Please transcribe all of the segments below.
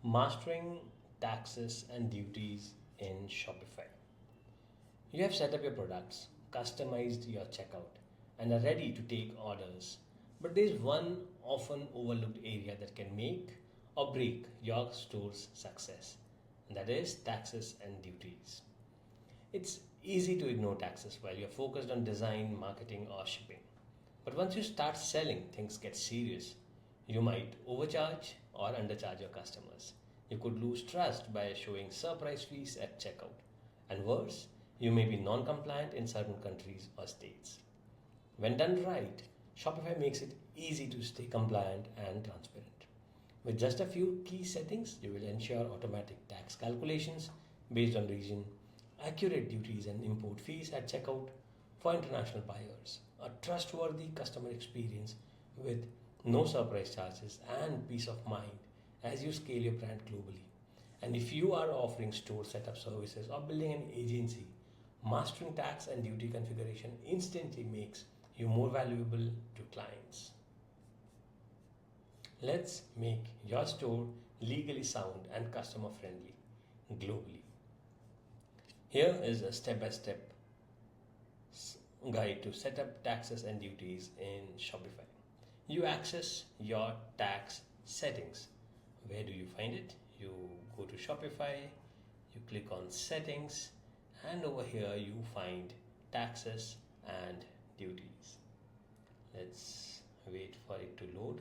Mastering taxes and duties in Shopify. You have set up your products, customized your checkout, and are ready to take orders. But there's one often overlooked area that can make or break your store's success, and that is taxes and duties. It's easy to ignore taxes while you're focused on design, marketing, or shipping. But once you start selling, things get serious. You might overcharge or undercharge your customers. You could lose trust by showing surprise fees at checkout. And worse, you may be non compliant in certain countries or states. When done right, Shopify makes it easy to stay compliant and transparent. With just a few key settings, you will ensure automatic tax calculations based on region, accurate duties and import fees at checkout for international buyers, a trustworthy customer experience with no surprise charges, and peace of mind as you scale your brand globally. And if you are offering store setup services or building an agency, mastering tax and duty configuration instantly makes you more valuable to clients. Let's make your store legally sound and customer friendly globally. Here is a step by step guide to set up taxes and duties in Shopify. You access your tax settings. Where do you find it? You go to Shopify, you click on settings, and over here you find taxes and duties. Let's wait for it to load.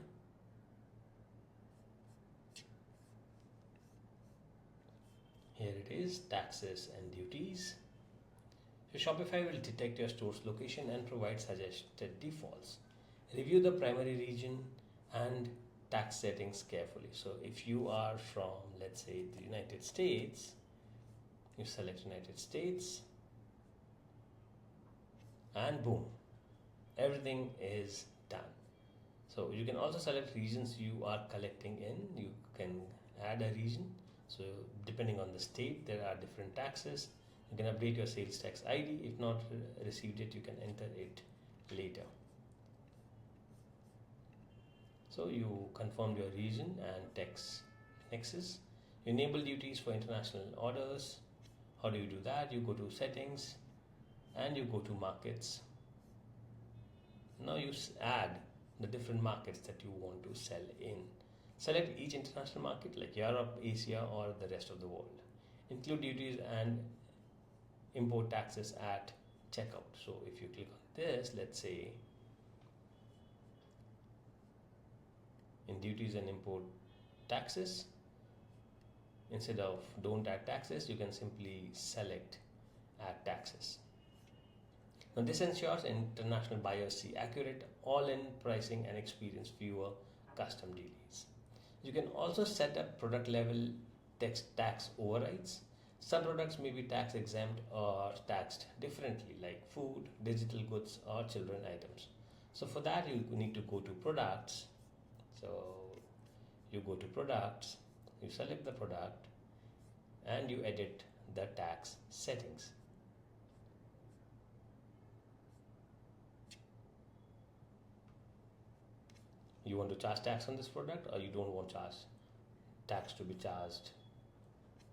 Here it is, taxes and duties. So Shopify will detect your store's location and provide suggested defaults. Review the primary region and tax settings carefully. So if you are from, let's say, the United States, you select United States and boom, everything is done. So you can also select regions you are collecting in. You can add a region. So depending on the state, there are different taxes. You can update your sales tax ID. If not received it, you can enter it later. So you confirmed your region and tax nexus. You enable duties for international orders. How do you do that? You go to settings and you go to markets. Now you add the different markets that you want to sell in. Select each international market like Europe, Asia, or the rest of the world. Include duties and import taxes at checkout. So if you click on this, let's say in duties and import taxes, instead of don't add taxes, you can simply select add taxes. Now this ensures international buyers see accurate all-in pricing and experience fewer custom delays. You can also set up product level tax overrides. Some products may be tax exempt or taxed differently, like food, digital goods, or children items. So for that, you need to go to products. So you go to products, you select the product, and you edit the tax settings. You want to charge tax on this product, or you don't want tax to be charged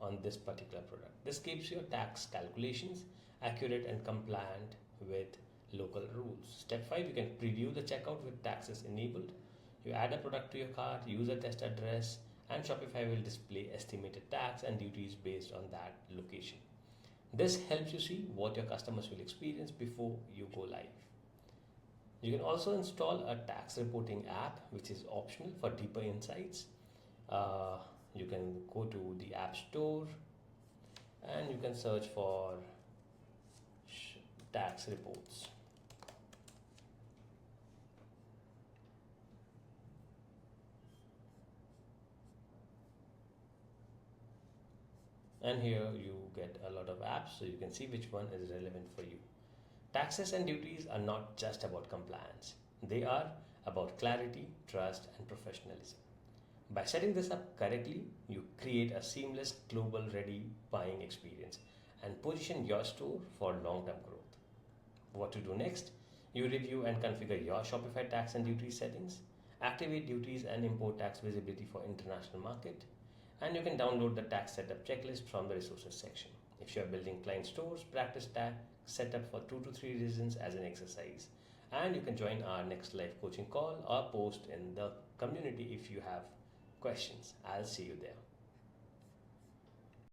on this particular product. This keeps your tax calculations accurate and compliant with local rules. Step 5, you can preview the checkout with taxes enabled. You add a product to your cart, use a test address, and Shopify will display estimated tax and duties based on that location. This helps you see what your customers will experience before you go live. You can also install a tax reporting app, which is optional for deeper insights. You can go to the App Store and you can search for tax reports. And here you get a lot of apps, so you can see which one is relevant for you. Taxes and duties are not just about compliance. They are about clarity, trust, and professionalism. By setting this up correctly, you create a seamless global ready buying experience and position your store for long-term growth. What to do next? You review and configure your Shopify tax and duty settings, activate duties and import tax visibility for international market, And you can download the tax setup checklist from the resources section. If you are building client stores, practice tax setup for 2 to 3 reasons as an exercise. And you can join our next live coaching call or post in the community if you have questions. I'll see you there.